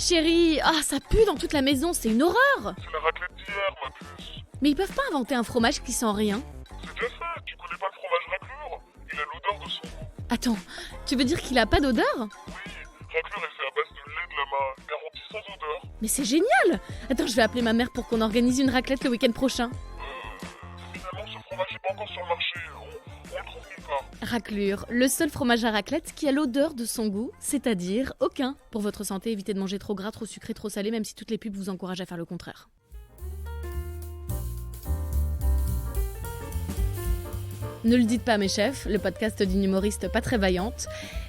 Chérie, ça pue dans toute la maison, c'est une horreur. C'est la raclette d'hier, ma puce. Mais ils peuvent pas inventer un fromage qui sent rien. C'est déjà fait, tu connais pas le fromage raclure? Il a l'odeur de son goût. Attends, tu veux dire qu'il a pas d'odeur? Oui, raclure est fait à base de lait de lama, garantie sans odeur. Mais c'est génial. Attends, je vais appeler ma mère pour qu'on organise une raclette le week-end prochain. Finalement, ce fromage n'est pas encore sur le marché, on le trouve nulle part. Raclure, le seul fromage à raclette qui a l'odeur de son goût, c'est-à-dire aucun. Pour votre santé, évitez de manger trop gras, trop sucré, trop salé, même si toutes les pubs vous encouragent à faire le contraire. Ne le dites pas mes chefs, le podcast d'une humoriste pas très vaillante,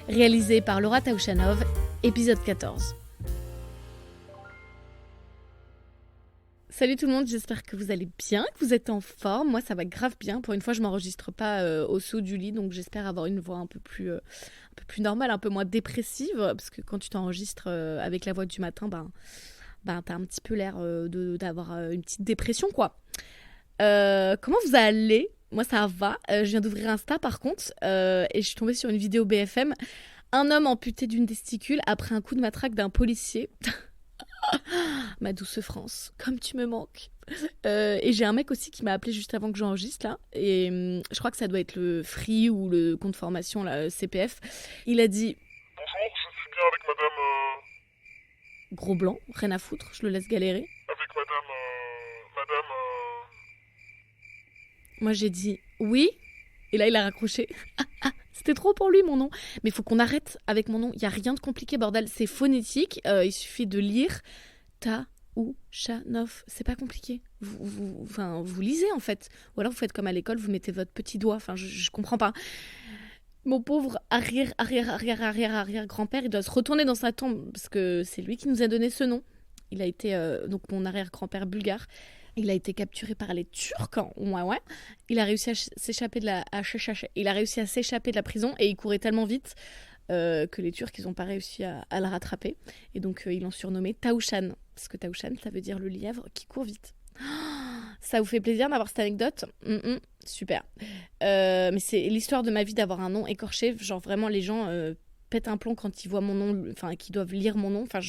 réalisé par Laura Taouchanov, épisode 14. Salut tout le monde, j'espère que vous allez bien, que vous êtes en forme. Moi ça va grave bien, pour une fois je m'enregistre pas au saut du lit, donc j'espère avoir une voix un peu plus normale, un peu moins dépressive, parce que quand tu t'enregistres avec la voix du matin, t'as un petit peu l'air d'avoir une petite dépression quoi. Comment vous allez ? Moi ça va, je viens d'ouvrir Insta par contre, et je suis tombée sur une vidéo BFM. Un homme amputé d'une testicule après un coup de matraque d'un policier. Ma douce France, comme tu me manques. Et j'ai un mec aussi qui m'a appelé juste avant que j'enregistre là, et je crois que ça doit être le Free ou le compte formation là, CPF. Il a dit Bonjour, je suis bien avec madame... gros blanc, rien à foutre, je le laisse galérer. Avec madame... Moi j'ai dit oui, et là il a raccroché. C'était trop pour lui mon nom. Mais il faut qu'on arrête avec mon nom, il n'y a rien de compliqué bordel, c'est phonétique, il suffit de lire Taouchanov, c'est pas compliqué. Vous lisez en fait, ou alors vous faites comme à l'école, vous mettez votre petit doigt, je comprends pas. Mon pauvre arrière grand-père, il doit se retourner dans sa tombe, parce que c'est lui qui nous a donné ce nom. Il a été, donc mon arrière-grand-père bulgare, il a été capturé par les Turcs, ouais. Il a réussi à s'échapper de la prison et il courait tellement vite que les Turcs, ils n'ont pas réussi à le rattraper. Et donc, ils l'ont surnommé Taouchan, parce que Taouchan, ça veut dire le lièvre qui court vite. Ça vous fait plaisir d'avoir cette anecdote ? Super. Mais c'est l'histoire de ma vie d'avoir un nom écorché. Genre vraiment, les gens pètent un plomb quand ils voient mon nom, enfin, qu'ils doivent lire mon nom. Enfin,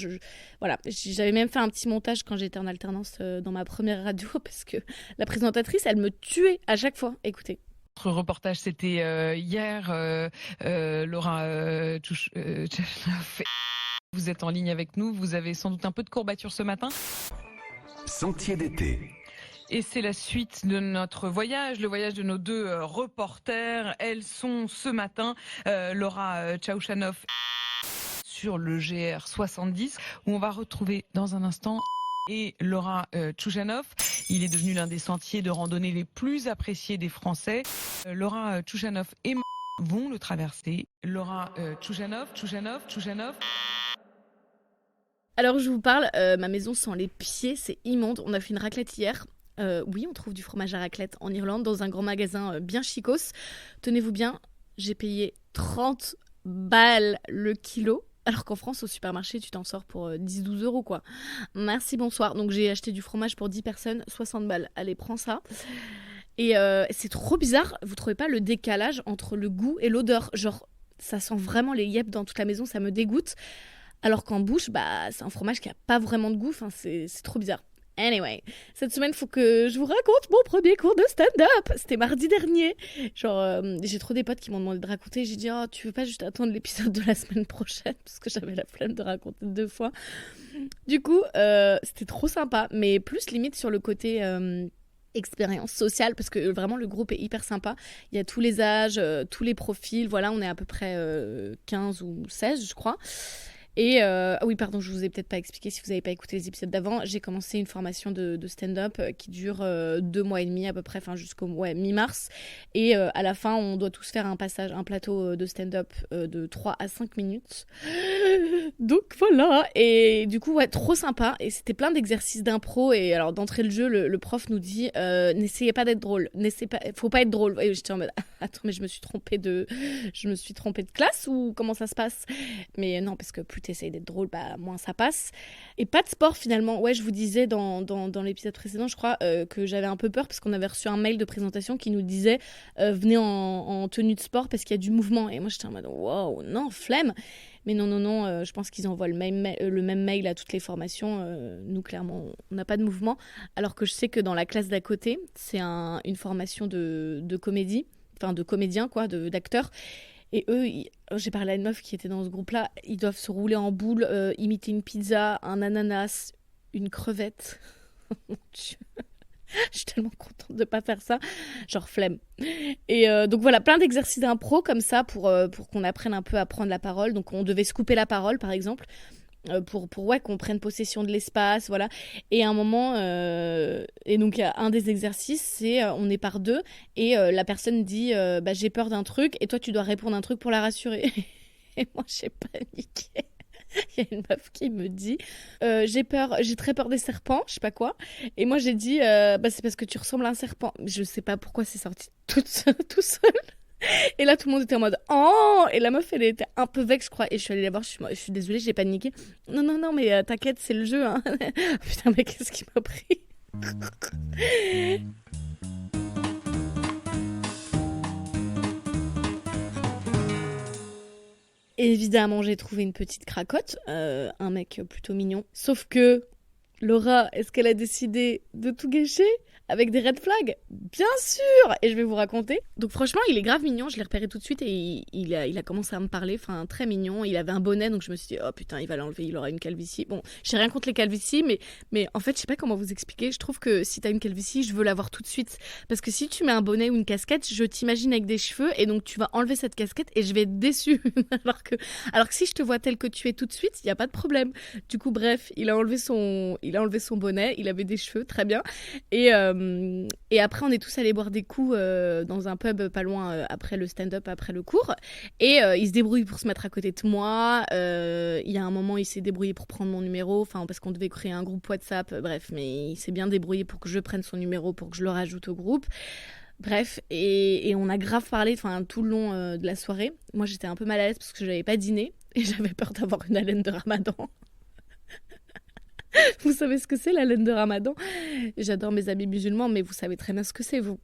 voilà. J'avais même fait un petit montage quand j'étais en alternance dans ma première radio, parce que la présentatrice, elle me tuait à chaque fois. Écoutez. Notre reportage, c'était hier. Laura Taouchanov. Vous êtes en ligne avec nous. Vous avez sans doute un peu de courbature ce matin. Sentier d'été. Et c'est la suite de notre voyage, le voyage de nos deux reporters. Elles sont ce matin Laura Taouchanov sur le GR 70, où on va retrouver dans un instant et Laura Taouchanov. Il est devenu l'un des sentiers de randonnée les plus appréciés des Français. Laura Taouchanov et vont le traverser. Laura Taouchanov. Alors je vous parle, ma maison sent les pieds, c'est immonde. On a fait une raclette hier. Oui, on trouve du fromage à raclette en Irlande dans un grand magasin bien chicos. Tenez-vous bien, j'ai payé 30 balles le kilo. Alors qu'en France, au supermarché, tu t'en sors pour 10-12 euros quoi. Merci, bonsoir. Donc j'ai acheté du fromage pour 10 personnes, 60 balles. Allez, prends ça. Et c'est trop bizarre, vous trouvez pas le décalage entre le goût et l'odeur ? Genre, ça sent vraiment les yep dans toute la maison, ça me dégoûte. Alors qu'en bouche, c'est un fromage qui a pas vraiment de goût, enfin c'est trop bizarre. Anyway, cette semaine, il faut que je vous raconte mon premier cours de stand-up. C'était mardi dernier. Genre, j'ai trop des potes qui m'ont demandé de raconter. J'ai dit, tu veux pas juste attendre l'épisode de la semaine prochaine ? Parce que j'avais la flemme de raconter 2 fois. Du coup, c'était trop sympa. Mais plus limite sur le côté expérience sociale. Parce que vraiment, le groupe est hyper sympa. Il y a tous les âges, tous les profils. Voilà, on est à peu près 15 ou 16, je crois. Et oui, pardon, je vous ai peut-être pas expliqué si vous n'avez pas écouté les épisodes d'avant. J'ai commencé une formation de stand-up qui dure 2 mois et demi à peu près, enfin jusqu'au mi-mars. Et à la fin, on doit tous faire un plateau de stand-up de 3 à 5 minutes. Donc voilà. Et du coup, ouais, trop sympa. Et c'était plein d'exercices d'impro. Et alors, d'entrée de jeu, le prof nous dit n'essayez pas d'être drôle. Faut pas être drôle. Et j'étais en mode attends, mais je me suis trompée de classe ou comment ça se passe ? Mais non, parce que plus t'essayes d'être drôle, moins ça passe. Et pas de sport finalement. Ouais, je vous disais dans l'épisode précédent, je crois, que j'avais un peu peur parce qu'on avait reçu un mail de présentation qui nous disait venez en tenue de sport parce qu'il y a du mouvement. Et moi j'étais en mode wow, non, flemme. Mais non, je pense qu'ils envoient le même mail à toutes les formations. Nous, clairement, on n'a pas de mouvement. Alors que je sais que dans la classe d'à côté, c'est une formation de comédie, enfin de comédiens, quoi, d'acteurs. Et eux, j'ai parlé à une meuf qui était dans ce groupe-là, ils doivent se rouler en boule, imiter une pizza, un ananas, une crevette. Mon Dieu. Je suis tellement contente de ne pas faire ça. Genre flemme. Et donc voilà, plein d'exercices d'impro comme ça pour qu'on apprenne un peu à prendre la parole. Donc on devait se couper la parole, par exemple, pour qu'on prenne possession de l'espace, voilà. Et à un moment, et donc un des exercices, c'est on est par deux et la personne dit j'ai peur d'un truc et toi tu dois répondre un truc pour la rassurer. Et moi j'ai paniqué. Il y a une meuf qui me dit j'ai très peur des serpents, je sais pas quoi. Et moi j'ai dit c'est parce que tu ressembles à un serpent. Je sais pas pourquoi c'est sorti tout seul. Et là tout le monde était en mode oh, et la meuf elle était un peu vexe je crois. Et je suis allée la voir, je suis désolée, j'ai paniqué. Non mais t'inquiète, c'est le jeu hein. Putain mais qu'est-ce qui m'a pris. Évidemment, j'ai trouvé une petite cracotte, un mec plutôt mignon. Sauf que Laura, est-ce qu'elle a décidé de tout gâcher avec des red flags? Bien sûr. Et je vais vous raconter. Donc franchement, il est grave mignon. Je l'ai repéré tout de suite et il a commencé à me parler. Enfin, très mignon. Il avait un bonnet, donc je me suis dit, oh putain, il va l'enlever, il aura une calvitie. Bon, j'ai rien contre les calvities, mais en fait, je sais pas comment vous expliquer. Je trouve que si t'as une calvitie, je veux l'avoir tout de suite. Parce que si tu mets un bonnet ou une casquette, je t'imagine avec des cheveux et donc tu vas enlever cette casquette et je vais être déçue. alors que si je te vois tel que tu es tout de suite, il y a pas de problème. Du coup, bref, il a enlevé son bonnet. Il avait des cheveux, très bien. Et après, on est tous allés boire des coups dans un pub pas loin après le stand-up, après le cours. Et il se débrouille pour se mettre à côté de moi. Il y a un moment, il s'est débrouillé pour prendre mon numéro, parce qu'on devait créer un groupe WhatsApp. Bref, mais il s'est bien débrouillé pour que je prenne son numéro, pour que je le rajoute au groupe. Bref, et on a grave parlé tout le long de la soirée. Moi, j'étais un peu mal à l'aise parce que je n'avais pas dîné et j'avais peur d'avoir une haleine de Ramadan. Vous savez ce que c'est la laine de Ramadan? J'adore mes amis musulmans, mais vous savez très bien ce que c'est, vous.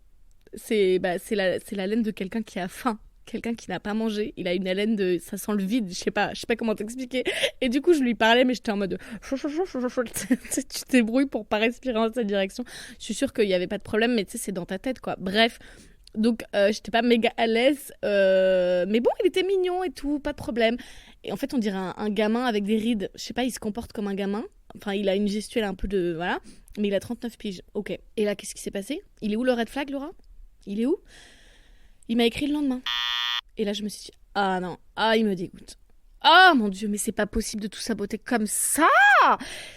C'est la laine de quelqu'un qui a faim, quelqu'un qui n'a pas mangé. Il a une haleine de... Ça sent le vide, je sais pas comment t'expliquer. Et du coup, je lui parlais, mais j'étais en mode... Tu te débrouilles pour pas respirer en sa direction. Je suis sûre qu'il n'y avait pas de problème, mais tu sais, c'est dans ta tête, quoi. Bref, donc j'étais pas méga à l'aise. Mais bon, il était mignon et tout, pas de problème. Et en fait, on dirait un gamin avec des rides. Je sais pas, il se comporte comme un gamin. Enfin, il a une gestuelle un peu de... Voilà. Mais il a 39 piges. Ok. Et là, qu'est-ce qui s'est passé? Il est où le red flag, Laura? Il est où? Il m'a écrit le lendemain. Et là, je me suis dit, ah non. Ah, il me dégoûte. Ah, mon Dieu, mais c'est pas possible de tout saboter comme ça!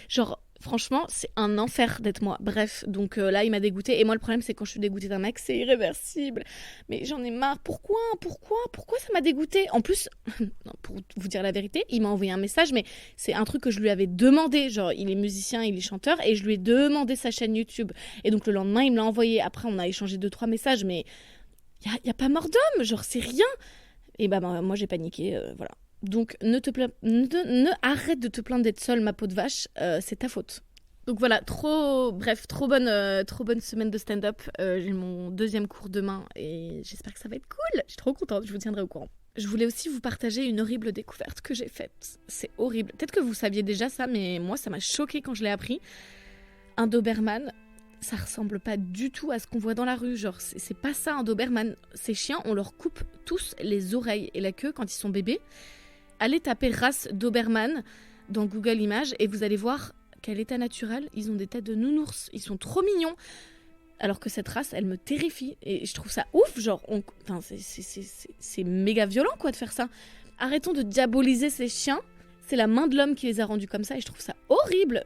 Genre, franchement, c'est un enfer d'être moi. Bref, donc là, il m'a dégoûtée. Et moi, le problème, c'est quand je suis dégoûtée d'un mec, c'est irréversible. Mais j'en ai marre. Pourquoi ça m'a dégoûtée? En plus, non, pour vous dire la vérité, il m'a envoyé un message, mais c'est un truc que je lui avais demandé. Genre, il est musicien, il est chanteur, et je lui ai demandé sa chaîne YouTube. Et donc, le lendemain, il me l'a envoyé. Après, on a échangé 2-3 messages, mais il y a pas mort d'homme. Genre, c'est rien. Et bah, moi, j'ai paniqué. Voilà. Donc, ne arrête de te plaindre d'être seule, ma peau de vache, c'est ta faute. Donc voilà, trop bonne semaine de stand-up. J'ai mon 2e cours demain et j'espère que ça va être cool. Je suis trop contente, je vous tiendrai au courant. Je voulais aussi vous partager une horrible découverte que j'ai faite. C'est horrible. Peut-être que vous saviez déjà ça, mais moi, ça m'a choquée quand je l'ai appris. Un Doberman, ça ressemble pas du tout à ce qu'on voit dans la rue. Genre, c'est pas ça un Doberman. Ces chiens, on leur coupe tous les oreilles et la queue quand ils sont bébés. Allez taper race Doberman dans Google Images et vous allez voir quel état naturel. Ils ont des têtes de nounours. Ils sont trop mignons. Alors que cette race, elle me terrifie. Et je trouve ça ouf. Genre, c'est méga violent quoi de faire ça. Arrêtons de diaboliser ces chiens. C'est la main de l'homme qui les a rendus comme ça. Et je trouve ça horrible.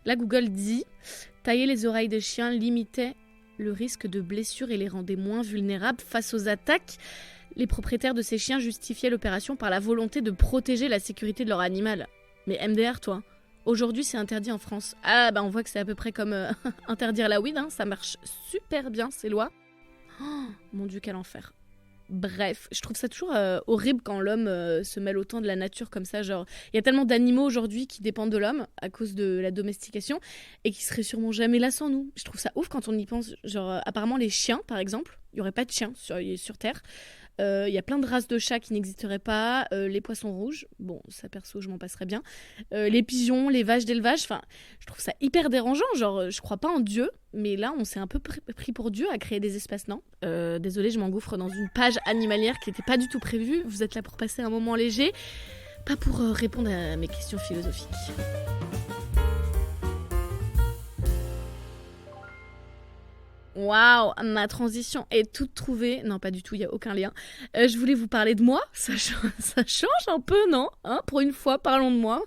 Là, Google dit « Tailler les oreilles des chiens limitait le risque de blessures et les rendait moins vulnérables face aux attaques. » Les propriétaires de ces chiens justifiaient l'opération par la volonté de protéger la sécurité de leur animal. Mais MDR, toi, aujourd'hui c'est interdit en France. Ah bah on voit que c'est à peu près comme interdire la weed, hein, ça marche super bien ces lois. Oh, mon Dieu, quel enfer. Bref, je trouve ça toujours horrible quand l'homme se mêle autant de la nature comme ça. Genre, il y a tellement d'animaux aujourd'hui qui dépendent de l'homme à cause de la domestication et qui seraient sûrement jamais là sans nous. Je trouve ça ouf quand on y pense. Genre, apparemment les chiens, par exemple, il y aurait pas de chiens sur Terre. Il y a plein de races de chats qui n'existeraient pas. Les poissons rouges, bon, ça perso, je m'en passerais bien. Les pigeons, les vaches d'élevage, enfin, je trouve ça hyper dérangeant. Genre, je crois pas en Dieu, mais là, on s'est un peu pris pour Dieu à créer des espaces, non ? Désolée, je m'engouffre dans une page animalière qui n'était pas du tout prévue. Vous êtes là pour passer un moment léger, pas pour répondre à mes questions philosophiques. Waouh, ma transition est toute trouvée. Non, pas du tout, il n'y a aucun lien. Je voulais vous parler de moi. Ça change un peu, non ? Pour une fois, parlons de moi.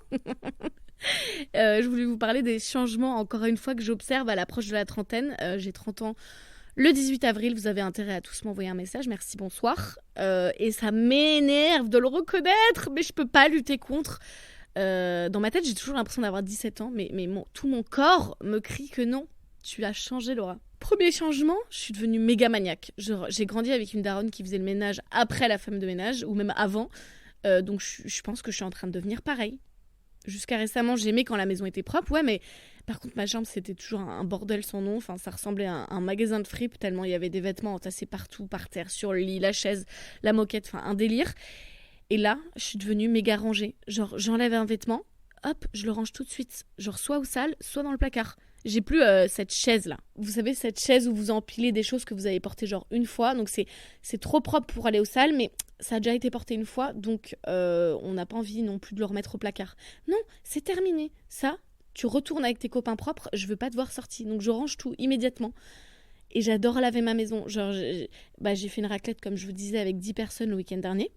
Je voulais vous parler des changements, encore une fois, que j'observe à l'approche de la trentaine. J'ai 30 ans le 18 avril. Vous avez intérêt à tous m'envoyer un message. Merci, bonsoir. Et ça m'énerve de le reconnaître, mais je peux pas lutter contre. Dans ma tête, j'ai toujours l'impression d'avoir 17 ans, mais tout mon corps me crie que non. Tu as changé, Laura. Premier changement, je suis devenue méga maniaque. J'ai grandi avec une daronne qui faisait le ménage après la femme de ménage, ou même avant. Donc je pense que je suis en train de devenir pareil. Jusqu'à récemment, j'aimais quand la maison était propre, ouais, mais par contre, ma chambre, c'était toujours un bordel sans nom. Enfin, ça ressemblait à un magasin de fripes, tellement il y avait des vêtements entassés partout, par terre, sur le lit, la chaise, la moquette, enfin, un délire. Et là, je suis devenue méga rangée. Genre, j'enlève un vêtement, hop, je le range tout de suite. Genre, soit au sale, soit dans le placard. J'ai plus cette chaise-là. Vous savez, cette chaise où vous empilez des choses que vous avez portées genre une fois. Donc, c'est trop propre pour aller au sale, mais ça a déjà été porté une fois. Donc, on n'a pas envie non plus de le remettre au placard. Non, c'est terminé. Ça, tu retournes avec tes copains propres. Je veux pas te voir sortir. Donc, je range tout immédiatement. Et j'adore laver ma maison. Genre, j'ai fait une raclette, comme je vous disais, avec 10 personnes le week-end dernier.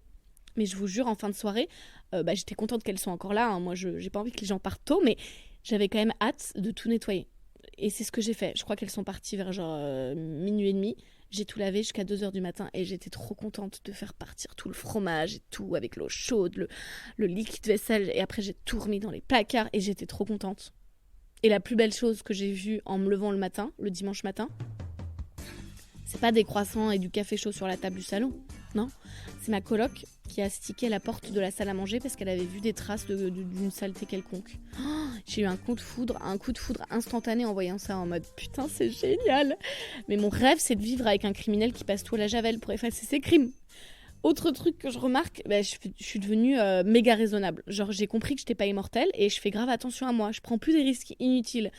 Mais je vous jure, en fin de soirée, j'étais contente qu'elles soient encore là. Hein. Moi, j'ai pas envie que les gens partent tôt, mais j'avais quand même hâte de tout nettoyer. Et c'est ce que j'ai fait. Je crois qu'elles sont parties vers genre minuit et demi. J'ai tout lavé jusqu'à 2h du matin et j'étais trop contente de faire partir tout le fromage et tout avec l'eau chaude, le liquide vaisselle. Et après, j'ai tout remis dans les placards et j'étais trop contente. Et la plus belle chose que j'ai vue en me levant le dimanche matin, c'est pas des croissants et du café chaud sur la table du salon. Non, c'est ma coloc qui a stické à la porte de la salle à manger parce qu'elle avait vu des traces d'une saleté quelconque. Oh, j'ai eu un coup de foudre instantané en voyant ça, en mode putain, c'est génial. Mais mon rêve, c'est de vivre avec un criminel qui passe tout à la javel pour effacer ses crimes. Autre truc que je remarque, je suis devenue méga raisonnable. Genre, j'ai compris que j'étais pas immortelle et je fais grave attention à moi. Je prends plus des risques inutiles.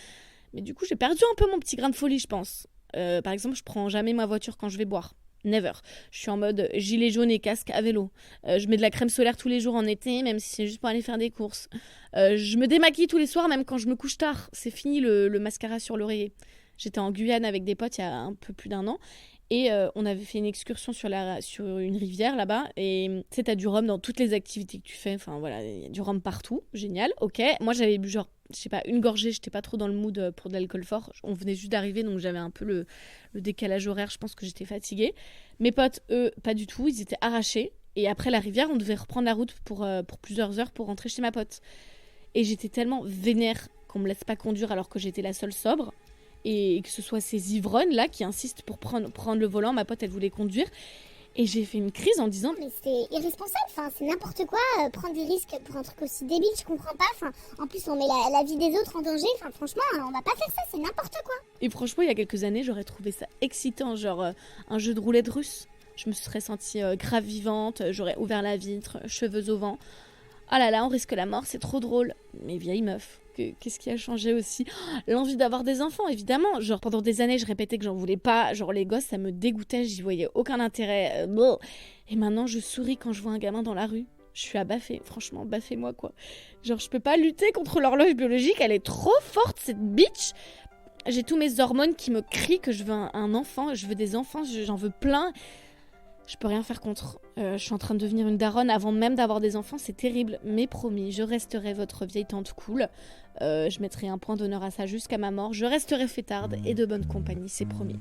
Mais du coup, j'ai perdu un peu mon petit grain de folie, je pense. Par exemple, je prends jamais ma voiture quand je vais boire. Never. Je suis en mode gilet jaune et casque à vélo. Je mets de la crème solaire tous les jours en été, même si c'est juste pour aller faire des courses. Je me démaquille tous les soirs, même quand je me couche tard. C'est fini le mascara sur l'oreiller. J'étais en Guyane avec des potes il y a un peu plus d'1 an. Et on avait fait une excursion sur une rivière là-bas. Et tu sais, t'as du rhum dans toutes les activités que tu fais. Enfin voilà, il y a du rhum partout. Génial, ok. Moi, j'avais bu genre, je sais pas, une gorgée. J'étais pas trop dans le mood pour de l'alcool fort. On venait juste d'arriver, donc j'avais un peu le décalage horaire. Je pense que j'étais fatiguée. Mes potes, eux, pas du tout. Ils étaient arrachés. Et après la rivière, on devait reprendre la route pour plusieurs heures pour rentrer chez ma pote. Et j'étais tellement vénère qu'on me laisse pas conduire alors que j'étais la seule sobre. Et que ce soit ces ivrognes là qui insistent pour prendre le volant. Ma pote, elle voulait conduire et j'ai fait une crise en disant mais c'est irresponsable, enfin c'est n'importe quoi, prendre des risques pour un truc aussi débile, je comprends pas, enfin en plus on met la vie des autres en danger, enfin franchement on va pas faire ça, c'est n'importe quoi. Et franchement il y a quelques années j'aurais trouvé ça excitant, genre un jeu de roulette russe. Je me serais sentie grave vivante, j'aurais ouvert la vitre, cheveux au vent. Ah là là, on risque la mort, c'est trop drôle. Mais vieille meuf, qu'est-ce qui a changé aussi ? L'envie d'avoir des enfants, évidemment. Genre, pendant des années, je répétais que j'en voulais pas. Genre, les gosses, ça me dégoûtait, j'y voyais aucun intérêt. Et maintenant, je souris quand je vois un gamin dans la rue. Je suis abaffée, franchement, baffez-moi, quoi. Genre, je peux pas lutter contre l'horloge biologique, elle est trop forte, cette bitch. J'ai tous mes hormones qui me crient que je veux un enfant, je veux des enfants, j'en veux plein. Je peux rien faire contre. Je suis en train de devenir une daronne avant même d'avoir des enfants, c'est terrible. Mais promis, je resterai votre vieille tante cool. Je mettrai un point d'honneur à ça jusqu'à ma mort. Je resterai fêtarde et de bonne compagnie, c'est promis.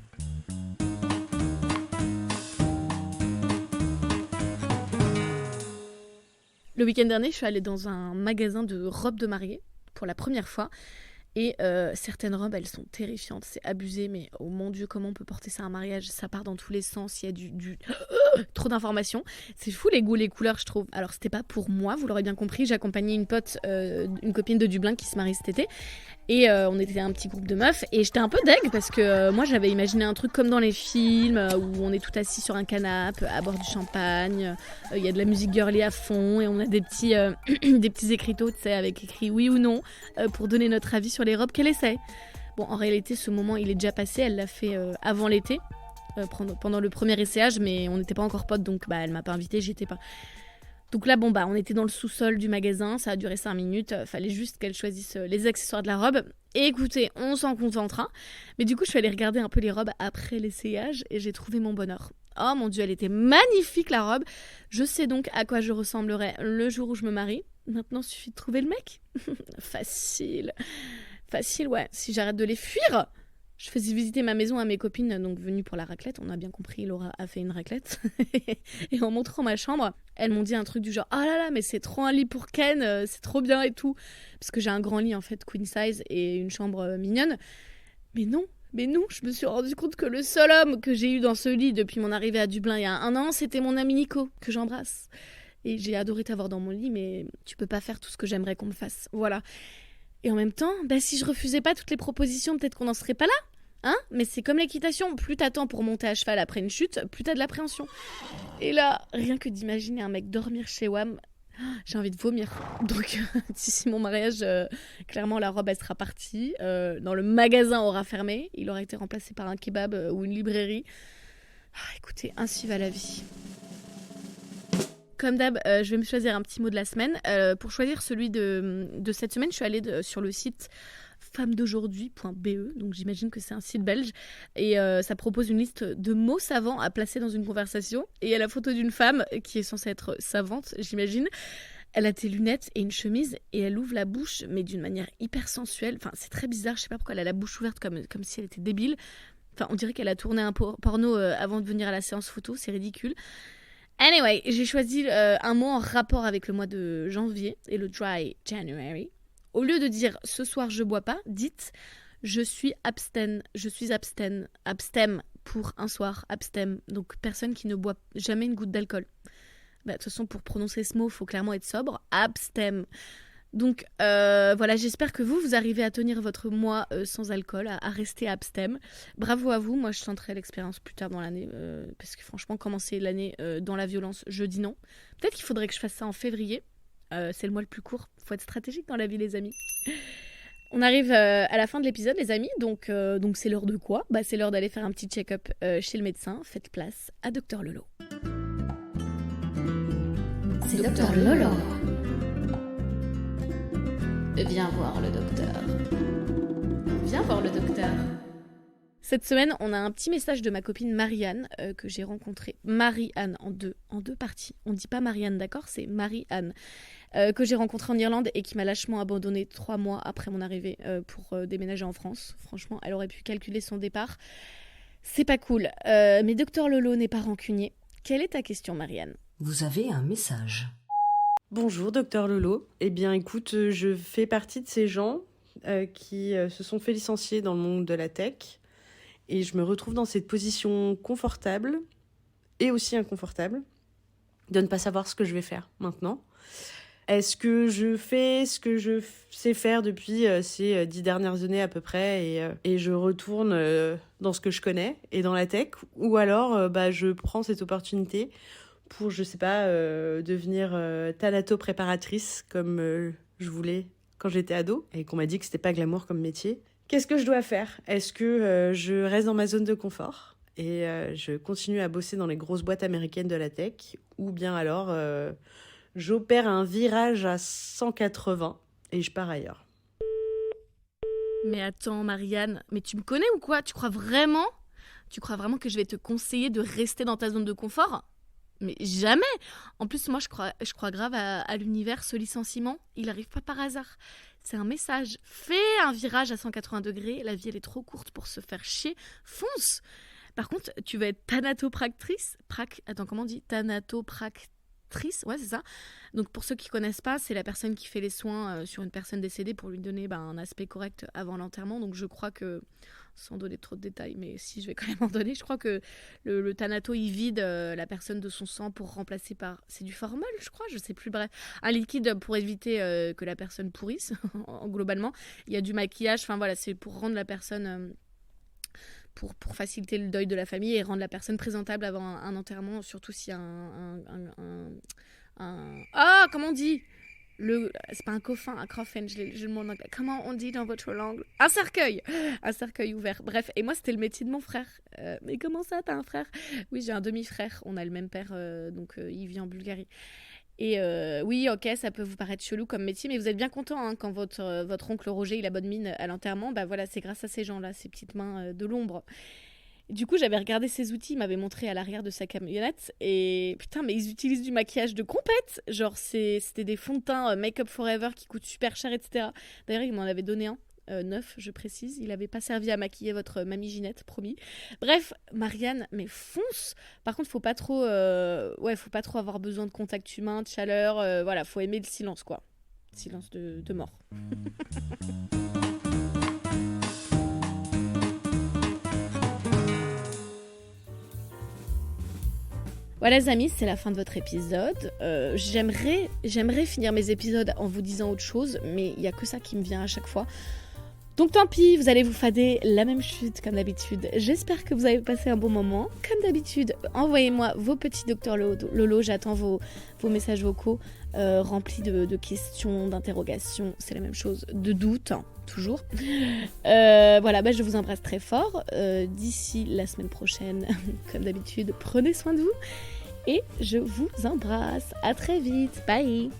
Le week-end dernier, je suis allée dans un magasin de robes de mariée pour la première fois. Et certaines robes, elles sont terrifiantes, c'est abusé, mais oh mon Dieu, comment on peut porter ça à un mariage? Ça part dans tous les sens, il y a du... trop d'informations. C'est fou les goûts, les couleurs, je trouve. Alors c'était pas pour moi, vous l'aurez bien compris, j'accompagnais une pote, une copine de Dublin qui se marie cet été. Et on était un petit groupe de meufs et j'étais un peu deg parce que moi j'avais imaginé un truc comme dans les films où on est tout assis sur un canapé à boire du champagne, il y a de la musique girly à fond et on a des petits, des petits écriteaux, tu sais, avec écrit oui ou non pour donner notre avis sur les robes qu'elle essaie. Bon, en réalité, ce moment il est déjà passé, elle l'a fait avant l'été, pendant le premier essayage, mais on n'était pas encore potes donc elle m'a pas invitée, j'y étais pas. Donc là, on était dans le sous-sol du magasin, ça a duré 5 minutes, fallait juste qu'elle choisisse les accessoires de la robe. Et écoutez, on s'en contentera. Mais du coup, je suis allée regarder un peu les robes après l'essayage et j'ai trouvé mon bonheur. Oh mon Dieu, elle était magnifique la robe. Je sais donc à quoi je ressemblerai le jour où je me marie. Maintenant, il suffit de trouver le mec. Facile. Facile, ouais, si j'arrête de les fuir. Je faisais visiter ma maison à mes copines, donc venues pour la raclette. On a bien compris, Laura a fait une raclette. Et en montrant ma chambre, elles m'ont dit un truc du genre « Ah là là, mais c'est trop un lit pour Ken, c'est trop bien et tout. » Parce que j'ai un grand lit, en fait, queen size et une chambre mignonne. Mais non, je me suis rendu compte que le seul homme que j'ai eu dans ce lit depuis mon arrivée à Dublin il y a 1 an, c'était mon ami Nico, que j'embrasse. Et j'ai adoré t'avoir dans mon lit, mais tu peux pas faire tout ce que j'aimerais qu'on me fasse. Voilà. Et en même temps, si je refusais pas toutes les propositions, peut-être qu'on n'en serait pas là. Hein? Mais c'est comme l'équitation, plus t'attends pour monter à cheval après une chute, plus t'as de l'appréhension. Et là, rien que d'imaginer un mec dormir chez WAM, j'ai envie de vomir. Donc d'ici mon mariage, clairement la robe elle sera partie, dans le magasin aura fermé, il aura été remplacé par un kebab ou une librairie. Écoutez, ainsi va la vie. Comme d'hab, je vais me choisir un petit mot de la semaine. Pour choisir celui de cette semaine, je suis allée sur le site femmesd'aujourd'hui.be, donc j'imagine que c'est un site belge, et ça propose une liste de mots savants à placer dans une conversation, et il y a la photo d'une femme qui est censée être savante, j'imagine. Elle a des lunettes et une chemise, et elle ouvre la bouche, mais d'une manière hyper sensuelle. Enfin, c'est très bizarre, je sais pas pourquoi elle a la bouche ouverte comme si elle était débile. Enfin, on dirait qu'elle a tourné un porno avant de venir à la séance photo, c'est ridicule. Anyway, j'ai choisi un mot en rapport avec le mois de janvier et le dry January. Au lieu de dire « ce soir je bois pas », dites « je suis abstem pour un soir, abstem ». Donc personne qui ne boit jamais une goutte d'alcool. De toute façon, pour prononcer ce mot, il faut clairement être sobre. Abstem. Donc voilà, j'espère que vous arrivez à tenir votre mois sans alcool, à rester abstem. Bravo à vous, moi je tenterai l'expérience plus tard dans l'année, parce que franchement, commencer l'année dans la violence, je dis non. Peut-être qu'il faudrait que je fasse ça en février. C'est le mois le plus court. Faut être stratégique dans la vie, les amis. On arrive à la fin de l'épisode, les amis. Donc c'est l'heure de quoi? C'est l'heure d'aller faire un petit check-up chez le médecin. Faites place à Dr Lolo. C'est Dr Lolo. Viens voir le docteur. Viens voir le docteur. Cette semaine, on a un petit message de ma copine Marianne que j'ai rencontrée. Marie-Anne en deux parties. On ne dit pas Marianne, d'accord? C'est Marie-Anne. Que j'ai rencontrée en Irlande et qui m'a lâchement abandonnée 3 mois après mon arrivée pour déménager en France. Franchement, elle aurait pu calculer son départ. C'est pas cool. Mais Dr Lolo n'est pas rancunier. Quelle est ta question, Marianne? Vous avez un message. Bonjour, Dr Lolo. Eh bien, écoute, je fais partie de ces gens qui se sont fait licencier dans le monde de la tech. Et je me retrouve dans cette position confortable et aussi inconfortable de ne pas savoir ce que je vais faire maintenant. Est-ce que je fais ce que je sais faire depuis ces 10 dernières années à peu près et je retourne dans ce que je connais et dans la tech? Ou alors je prends cette opportunité pour, je sais pas, devenir thalato-préparatrice comme je voulais quand j'étais ado et qu'on m'a dit que c'était pas glamour comme métier. Qu'est-ce que je dois faire? Est-ce que je reste dans ma zone de confort et je continue à bosser dans les grosses boîtes américaines de la tech? Ou bien alors j'opère un virage à 180 et je pars ailleurs? Mais attends, Marianne, mais tu me connais ou quoi? Tu crois vraiment que je vais te conseiller de rester dans ta zone de confort? Mais jamais! En plus, moi, je crois grave à l'univers, ce licenciement. Il n'arrive pas par hasard. C'est un message. Fais un virage à 180 degrés. La vie, elle est trop courte pour se faire chier. Fonce! Par contre, tu vas être thanatopractrice. Attends, comment on dit? Thanatopractrice. tanatrice, ouais c'est ça. Donc pour ceux qui connaissent pas, c'est la personne qui fait les soins sur une personne décédée pour lui donner un aspect correct avant l'enterrement. Donc je crois que, sans donner trop de détails, mais si je vais quand même en donner, je crois que le thanato il vide la personne de son sang pour remplacer par, c'est du formol je crois, je sais plus, bref, un liquide pour éviter que la personne pourrisse globalement. Il y a du maquillage, enfin voilà, c'est pour rendre la personne... Pour faciliter le deuil de la famille et rendre la personne présentable avant un enterrement, surtout s'il y a Ah, comment on dit c'est pas un coffin, un coffin, je le mot en anglais. Comment on dit dans votre langue? Un cercueil ouvert. Bref, et moi c'était le métier de mon frère. Mais comment ça, t'as un frère? Oui, j'ai un demi-frère, on a le même père, donc il vit en Bulgarie. Et oui, ok, ça peut vous paraître chelou comme métier, mais vous êtes bien content quand votre oncle Roger il a bonne mine à l'enterrement. Bah voilà, c'est grâce à ces gens-là, ces petites mains de l'ombre. Du coup, j'avais regardé ces outils, il m'avait montré à l'arrière de sa camionnette. Et putain, mais ils utilisent du maquillage de compète. Genre, c'était des fonds de teint Make Up Forever qui coûtent super cher, etc. D'ailleurs, il m'en avait donné un. Neuf, je précise. Il n'avait pas servi à maquiller votre mamie Ginette, promis. Bref, Marianne, mais fonce. Par contre, faut pas trop avoir besoin de contact humain, de chaleur. Voilà, faut aimer le silence, quoi. Silence de mort. Voilà les amis, c'est la fin de votre épisode. J'aimerais finir mes épisodes en vous disant autre chose, mais il n'y a que ça qui me vient à chaque fois. Donc tant pis, vous allez vous fader la même chute comme d'habitude. J'espère que vous avez passé un bon moment. Comme d'habitude, envoyez-moi vos petits Dr Lolo, j'attends vos messages vocaux remplis de questions, d'interrogations, c'est la même chose, de doutes, hein, toujours. Voilà, je vous embrasse très fort. D'ici la semaine prochaine, comme d'habitude, prenez soin de vous. Et je vous embrasse. À très vite. Bye.